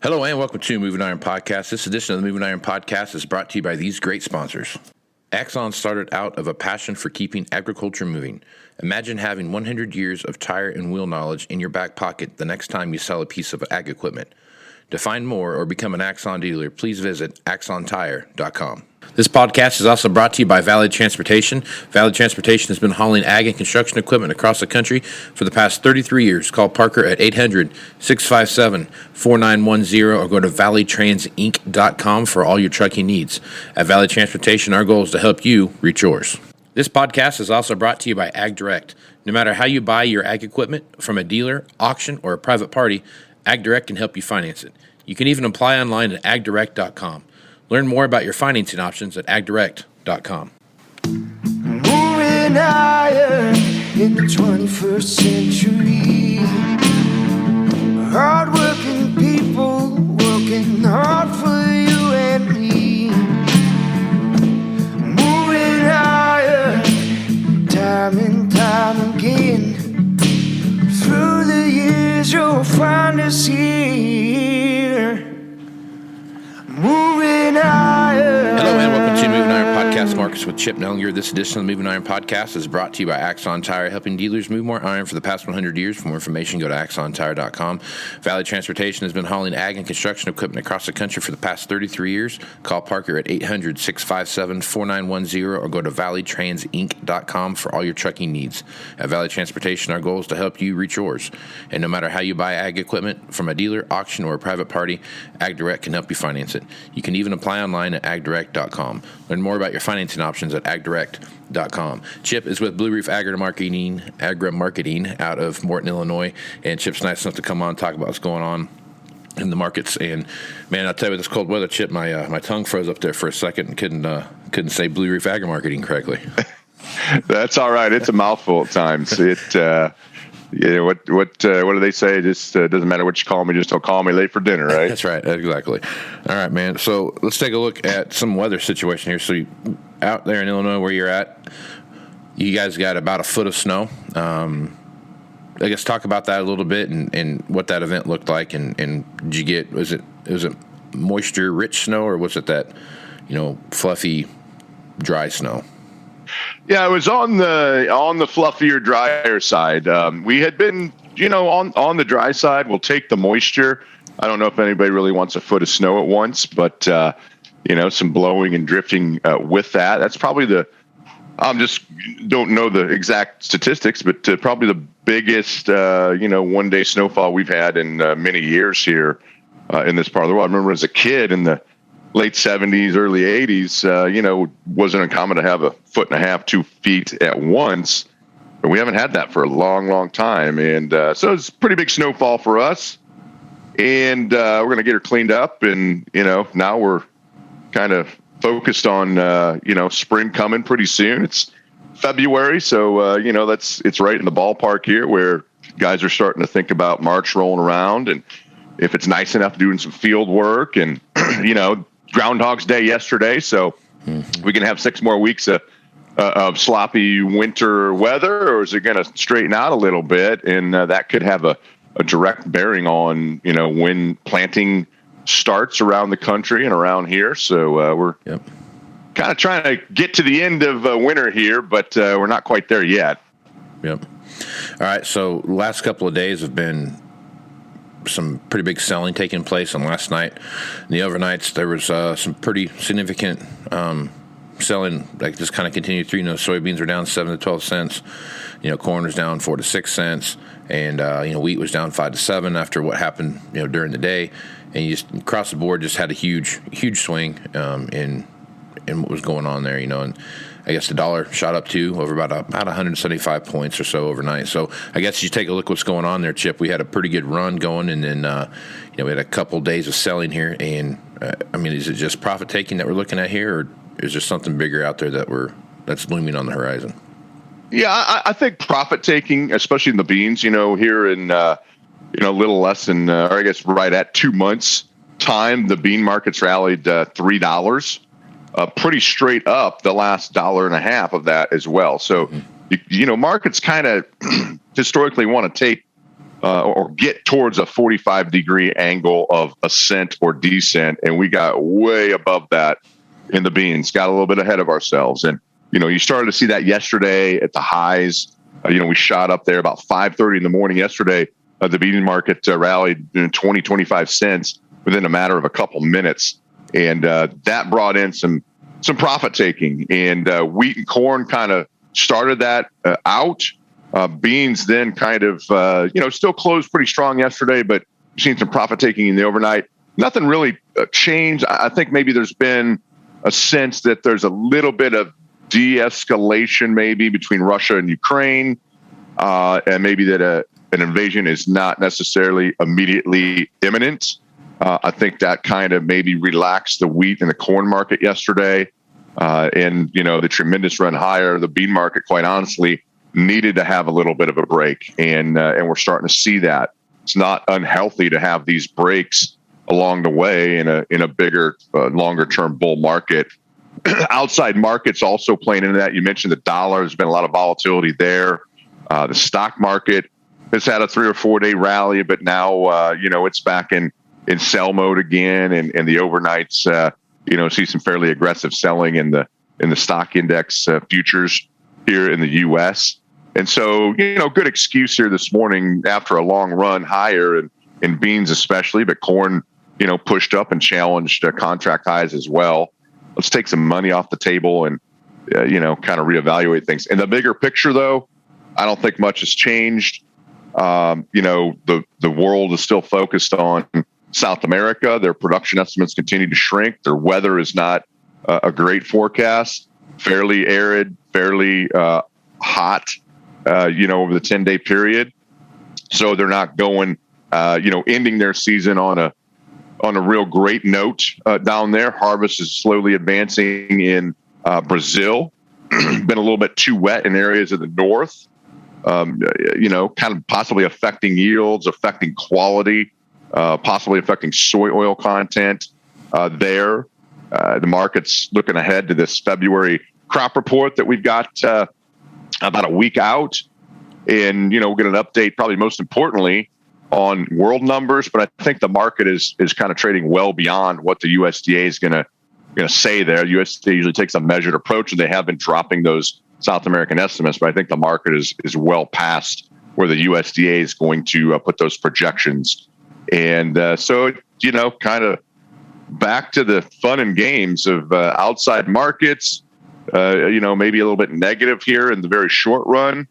Hello and welcome to Moving Iron Podcast. This edition of the Moving Iron Podcast is brought to you by these great sponsors. Axon started out of a passion for keeping agriculture moving. Imagine having 100 years of tire and wheel knowledge in your back pocket the next time you sell a piece of ag equipment. To find more or become an Axon dealer, please visit axontire.com. This podcast is also brought to you by Valley Transportation. Valley Transportation has been hauling ag and construction equipment across the country for the past 33 years. Call Parker at 800-657-4910 or go to valleytransinc.com for all your trucking needs. At Valley Transportation, our goal is to help you reach yours. This podcast is also brought to you by Ag Direct. No matter how you buy your ag equipment, from a dealer, auction, or a private party, Ag Direct can help you finance it. You can even apply online at agdirect.com. Learn more about your financing options at agdirect.com. Moving higher in the 21st century. Hard-working people working hard for you and me. Moving higher, time and time again. Through the years you'll find us here. Moving Iron. Hello and welcome to Moving Iron Podcast. Marcus with Chip Nellinger. This edition of the Moving Iron Podcast is brought to you by Axon Tire, helping dealers move more iron for the past 100 years. For more information, go to axontire.com. Valley Transportation has been hauling ag and construction equipment across the country for the past 33 years. Call Parker at 800-657-4910 or go to valleytransinc.com for all your trucking needs. At Valley Transportation, our goal is to help you reach yours. And no matter how you buy ag equipment, from a dealer, auction, or a private party, Ag Direct can help you finance it. You can even apply online at agdirect.com. Learn more about your financing options at agdirect.com. Chip is with Blue Reef Agri-Marketing out of Morton, Illinois, and Chip's nice enough to come on and talk about what's going on in the markets. And man, I'll tell you, this cold weather, Chip, my tongue froze up there for a second and couldn't say Blue Reef Agri-Marketing correctly. That's all right. It's a mouthful at times. What do they say? Just doesn't matter what you call me. Just don't call me late for dinner, right? That's right. Exactly. All right, man. So let's take a look at some weather situation here. So out there in Illinois where you're at, you guys got about a foot of snow. I guess talk about that a little bit and what that event looked like. And did you get, was it moisture rich snow, or was it that, fluffy, dry snow? Yeah, it was on the fluffier, drier side. We had been, on the dry side. We'll take the moisture. I don't know if anybody really wants a foot of snow at once, but some blowing and drifting with that. That's probably just don't know the exact statistics, but probably the biggest, one-day snowfall we've had in many years here in this part of the world. I remember as a kid in the late 70s, early 80s, wasn't uncommon to have a foot and a half, 2 feet at once. But we haven't had that for a long, long time. And so it's a pretty big snowfall for us. And we're going to get her cleaned up. And, now we're kind of focused on, spring coming pretty soon. It's February. So, it's right in the ballpark here where guys are starting to think about March rolling around. And if it's nice enough, doing some field work and, Groundhog's Day yesterday, so we can have 6 more weeks of sloppy winter weather, or is it going to straighten out a little bit? And that could have a direct bearing on, when planting starts around the country and around here. So we're kind of trying to get to the end of winter here, but we're not quite there yet. Yep. All right, so the last couple of days have been some pretty big selling taking place, and last night in the overnights there was some pretty significant selling, like this kind of continued through. Soybeans are down 7 to 12 cents, corn was down 4 to 6 cents, and wheat was down 5 to 7 after what happened during the day. And you just across the board just had a huge swing in what was going on there, and I guess the dollar shot up to over about 175 points or so overnight. So I guess you take a look what's going on there, Chip. We had a pretty good run going, and then we had a couple days of selling here. And is it just profit taking that we're looking at here, or is there something bigger out there that's looming on the horizon? Yeah, I think profit taking, especially in the beans. Here in a little less than, or I guess right at 2 months time, the bean market's rallied $3. Pretty straight up the last $1.50 of that as well. So, markets kind of historically want to take or get towards a 45-degree angle of ascent or descent, and we got way above that in the beans, got a little bit ahead of ourselves. And, you started to see that yesterday at the highs. We shot up there about 5:30 in the morning yesterday. The bean market rallied 20, 25 cents within a matter of a couple minutes. And that brought in some profit taking. And wheat and corn kind of started that out. Beans then kind of, still closed pretty strong yesterday, but we've seen some profit taking in the overnight. Nothing really changed. I think maybe there's been a sense that there's a little bit of de-escalation maybe between Russia and Ukraine, and maybe that an invasion is not necessarily immediately imminent. I think that kind of maybe relaxed the wheat and the corn market yesterday. And, the tremendous run higher, the bean market, quite honestly, needed to have a little bit of a break. And we're starting to see that. It's not unhealthy to have these breaks along the way in a bigger, longer term bull market. Outside markets also playing into that. You mentioned the dollar. There's been a lot of volatility there. The stock market has had a 3 or 4 day rally, but now, it's back in sell mode again. And the overnights, see some fairly aggressive selling in the stock index futures here in the U.S. And so, good excuse here this morning after a long run higher in beans especially, but corn, pushed up and challenged contract highs as well. Let's take some money off the table and, kind of reevaluate things. In the bigger picture, though, I don't think much has changed. The world is still focused on South America. Their production estimates continue to shrink. Their weather is not a great forecast, fairly arid, fairly hot, over the 10-day period. So they're not going, ending their season on a real great note down there. Harvest is slowly advancing in Brazil. Been a little bit too wet in areas of the north, kind of possibly affecting yields, affecting quality, possibly affecting soy oil content there. The market's looking ahead to this February crop report that we've got about a week out. And, we'll get an update, probably most importantly, on world numbers. But I think the market is kind of trading well beyond what the USDA is going to say there. USDA usually takes a measured approach, and they have been dropping those South American estimates. But I think the market is well past where the USDA is going to put those projections. And so, kind of back to the fun and games of outside markets, maybe a little bit negative here in the very short run.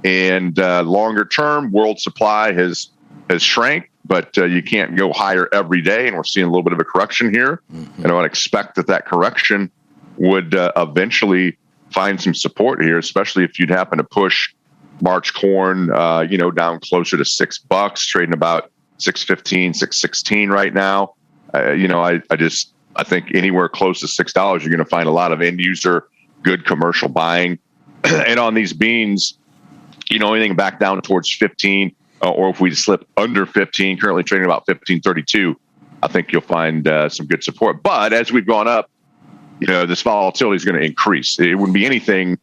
And longer term, world supply has shrank, but you can't go higher every day. And we're seeing a little bit of a correction here. Mm-hmm. And I would expect that correction would eventually find some support here, especially if you'd happen to push March corn, down closer to $6, trading about $6.15, $6.16 right now. I think anywhere close to $6, you're going to find a lot of end user, good commercial buying. And on these beans, anything back down towards 15, or if we slip under 15, currently trading about 15.32, I think you'll find some good support. But as we've gone up, this volatility is going to increase. It wouldn't be anything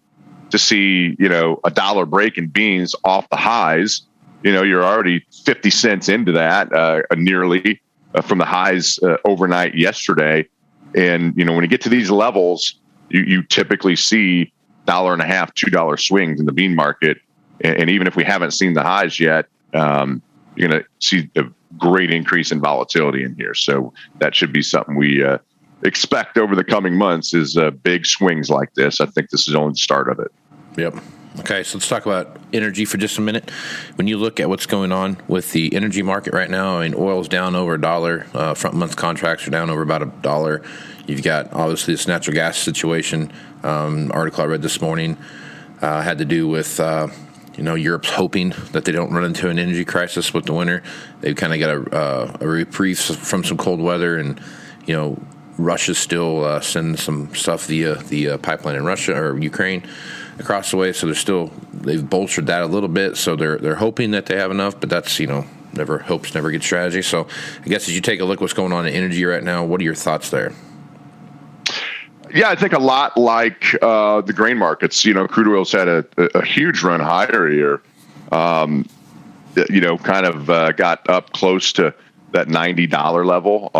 to see, a dollar break in beans off the highs. You're already 50 cents into that, nearly from the highs overnight yesterday. And, when you get to these levels, you typically see $1.50, $2 swings in the bean market. And even if we haven't seen the highs yet, you're going to see a great increase in volatility in here. So that should be something we expect over the coming months is big swings like this. I think this is only the start of it. Yep. Okay, so let's talk about energy for just a minute. When you look at what's going on with the energy market right now, oil's down over $1. Front month contracts are down over about $1. You've got obviously this natural gas situation. Article I read this morning had to do with Europe's hoping that they don't run into an energy crisis with the winter. They've kind of got a reprieve from some cold weather, and Russia's still sending some stuff via the pipeline in Russia or Ukraine across the way. So they've bolstered that a little bit. So they're hoping that they have enough, but that's never hopes, never good strategy. So I guess as you take a look what's going on in energy right now, what are your thoughts there? Yeah, I think a lot like the grain markets. Crude oil's had a huge run higher here. kind of got up close to that $90 level.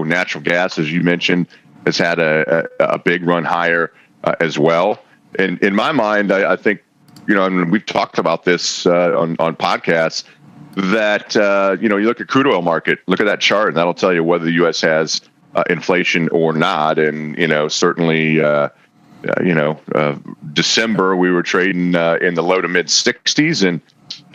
Natural gas, as you mentioned, has had a big run higher as well. And in my mind, I think, and we've talked about this on podcasts, that, you look at crude oil market, look at that chart, and that'll tell you whether the U.S. has inflation or not. And, certainly, December, we were trading in the low to mid 60s. And,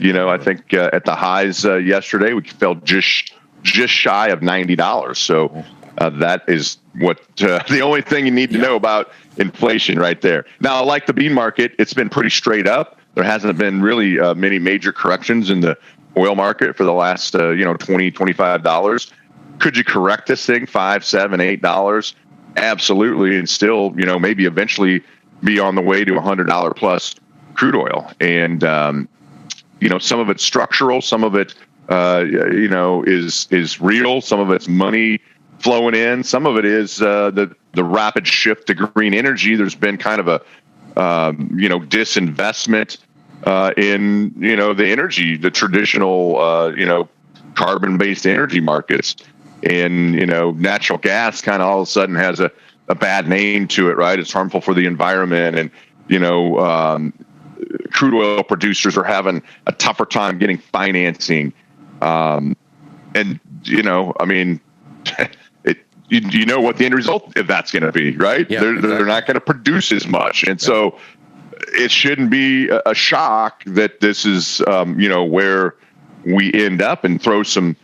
I think at the highs yesterday, we fell just shy of $90. So that is what the only thing you need to know about inflation right there. Now, like the bean market, it's been pretty straight up. There hasn't been really many major corrections in the oil market for the last, $20, $25. Could you correct this thing $5, $7, $8? Absolutely. And still, maybe eventually be on the way to $100 plus crude oil. And, some of it's structural, some of it, is real. Some of it's money flowing in. Some of it is the rapid shift to green energy. There's been kind of a, disinvestment in, the energy, the traditional, carbon-based energy markets. And, natural gas kind of all of a sudden has a bad name to it, right? It's harmful for the environment. And, crude oil producers are having a tougher time getting financing. And, you what the end result of that's going to be, right? Yeah, they're not going to produce as much. And so it shouldn't be a shock that this is, where we end up, and throw some,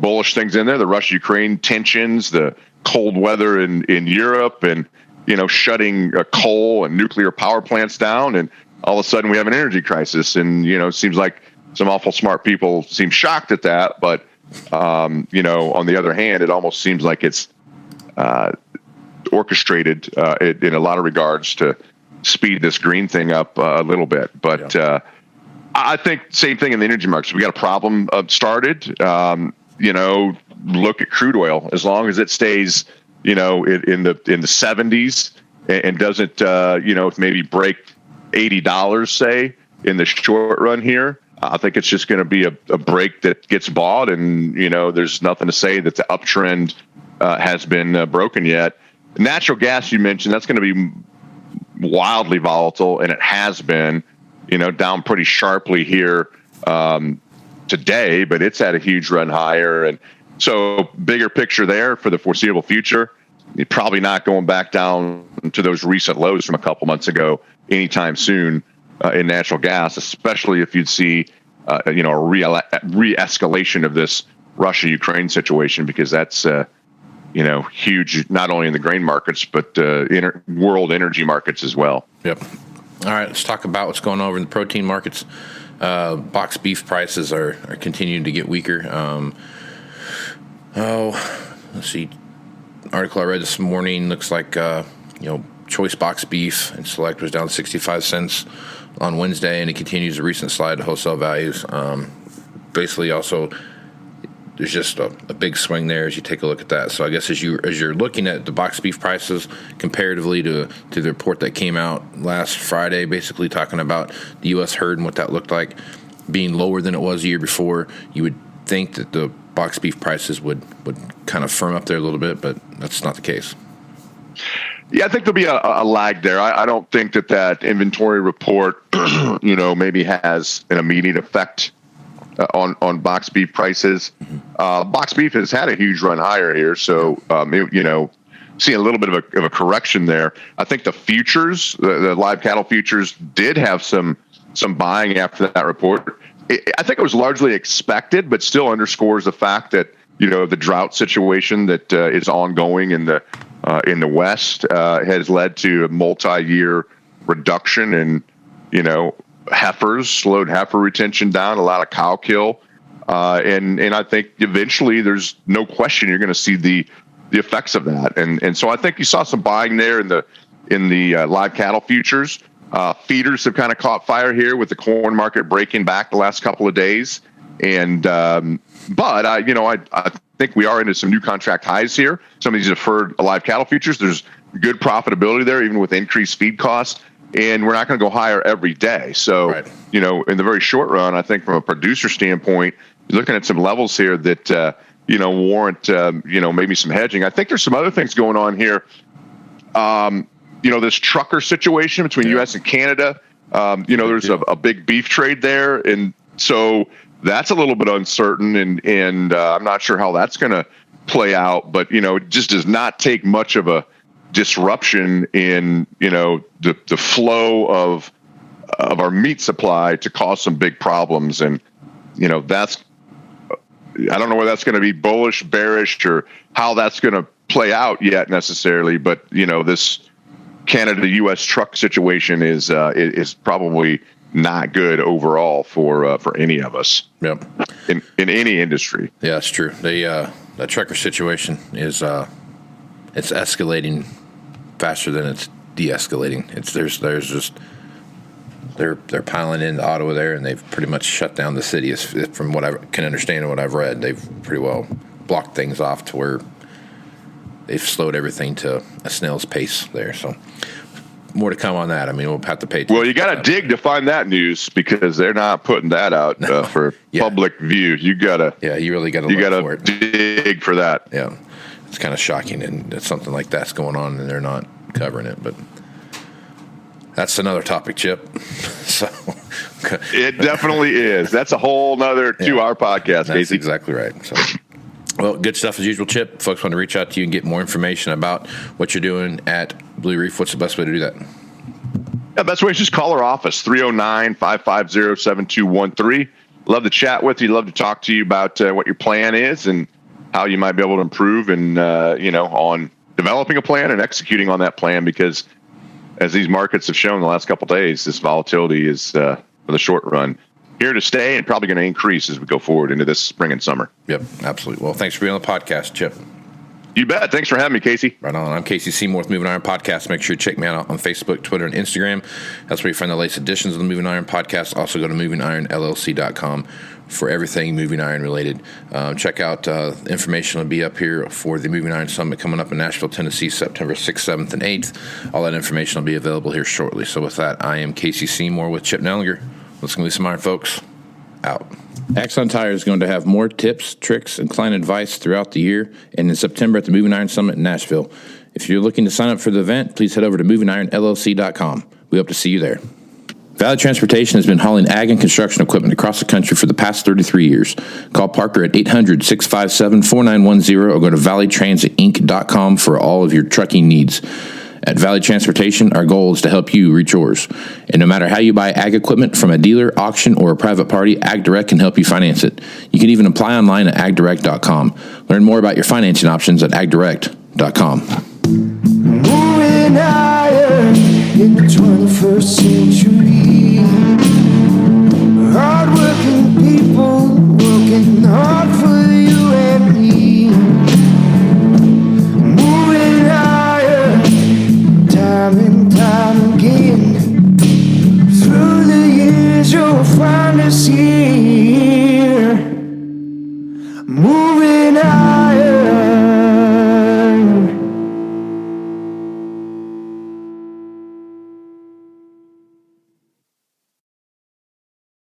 bullish things in there. The Russia-Ukraine tensions, the cold weather in Europe, and, shutting coal and nuclear power plants down. And all of a sudden we have an energy crisis. And, it seems like some awful smart people seem shocked at that. But, on the other hand, it almost seems like it's orchestrated in a lot of regards to speed this green thing up a little bit. But I think same thing in the energy markets. We got a problem started. Look at crude oil. As long as it stays, in the 70s and doesn't, maybe break $80, say, in the short run here, I think it's just going to be a break that gets bought. And, there's nothing to say that the uptrend has been broken yet. Natural gas, you mentioned, that's going to be wildly volatile, and it has been, down pretty sharply here today, but it's had a huge run higher. And so bigger picture there for the foreseeable future, you're probably not going back down to those recent lows from a couple months ago anytime soon in natural gas, especially if you'd see, a re-escalation of this Russia-Ukraine situation, because that's, huge, not only in the grain markets, but world energy markets as well. Yep. All right, let's talk about what's going on over in the protein markets. Box beef prices are continuing to get weaker. Let's see. Article I read this morning looks like, choice box beef and select was down 65 cents on Wednesday, and it continues a recent slide to wholesale values. Basically, also, there's just a big swing there as you take a look at that. So I guess as you're looking at the box beef prices comparatively to the report that came out last Friday, basically talking about the U.S. herd and what that looked like being lower than it was the year before, you would think that the box beef prices would kind of firm up there a little bit, but that's not the case. Yeah, I think there'll be a lag there. I don't think that inventory report, maybe has an immediate effect on box beef prices. Box beef has had a huge run higher here, so seeing a little bit of a correction there. I think the futures, the live cattle futures, did have some buying after that report. I think it was largely expected, but still underscores the fact that the drought situation that is ongoing in the West has led to a multi-year reduction in heifers, slowed heifer retention down, a lot of cow kill, and I think eventually there's no question you're going to see the effects of that, and so I think you saw some buying there in the live cattle futures. Feeders have kind of caught fire here with the corn market breaking back the last couple of days, and but I think we are into some new contract highs here. Some of these deferred live cattle futures, there's good profitability there, even with increased feed costs. and we're not going to go higher every day. So, Right. In the very short run, I think from a producer standpoint, you're looking at some levels here that, warrant, maybe some hedging. I think there's some other things going on here. This trucker situation between U.S. and Canada, there's a big beef trade there. And so that's a little bit uncertain, and I'm not sure how that's going to play out. But, it just does not take much of a disruption in, the flow of our meat supply to cause some big problems. And, I don't know whether that's going to be bullish, bearish, or how that's going to play out yet necessarily. But, this Canada-U.S. truck situation is probably not good overall for any of us. Yep. In any industry. Yeah, that's true. The trucker situation is it's escalating faster than it's de-escalating. There's just they're piling into Ottawa there, and they've pretty much shut down the city. From what I can understand and what I've read, they've pretty well blocked things off to where they've slowed everything to a snail's pace there. So more to come on that. I mean, we'll have to pay attention. Well, you got to dig to find that news because they're not putting that out for public view. You really got to look for it. Dig for that. Yeah, it's kind of shocking, and it's something like that's going on, and they're not covering it. But that's another topic, Chip. So it definitely is. That's a whole nother 2-hour podcast. That's Casey. Exactly right. So. Well, good stuff as usual, Chip. Folks want to reach out to you and get more information about what you're doing at Blue Reef. What's the best way to do that? Yeah, best way is just call our office, 309-550-7213. Love to chat with you. Love to talk to you about what your plan is and how you might be able to improve and, on developing a plan and executing on that plan, because as these markets have shown the last couple of days, this volatility is, for the short run, here to stay and probably going to increase as we go forward into this spring and summer. Yep, absolutely. Well, thanks for being on the podcast, Chip. You bet. Thanks for having me, Casey. Right on. I'm Casey Seymour with Moving Iron Podcast. Make sure you check me out on Facebook, Twitter, and Instagram. That's where you find the latest editions of the Moving Iron Podcast. Also go to MovingIronLLC.com for everything Moving Iron related. Check out information will be up here for the Moving Iron Summit coming up in Nashville, Tennessee, September 6th, 7th, and 8th. All that information will be available here shortly. So with that, I am Casey Seymour with Chip Nellinger. Let's go some iron, folks. Out. Axon Tire is going to have more tips, tricks, and client advice throughout the year and in September at the Moving Iron Summit in Nashville. If you're looking to sign up for the event, please head over to MovingIronLLC.com. We hope to see you there. Valley Transportation has been hauling ag and construction equipment across the country for the past 33 years. Call Parker at 800-657-4910 or go to valleytransitinc.com for all of your trucking needs. At Valley Transportation, our goal is to help you reach yours. And no matter how you buy ag equipment from a dealer, auction, or a private party, AgDirect can help you finance it. You can even apply online at agdirect.com. Learn more about your financing options at agdirect.com. Moving higher in the 21st century. Hard-working people working hard for you and me. Moving higher, time and time again. Through the years you'll find us here.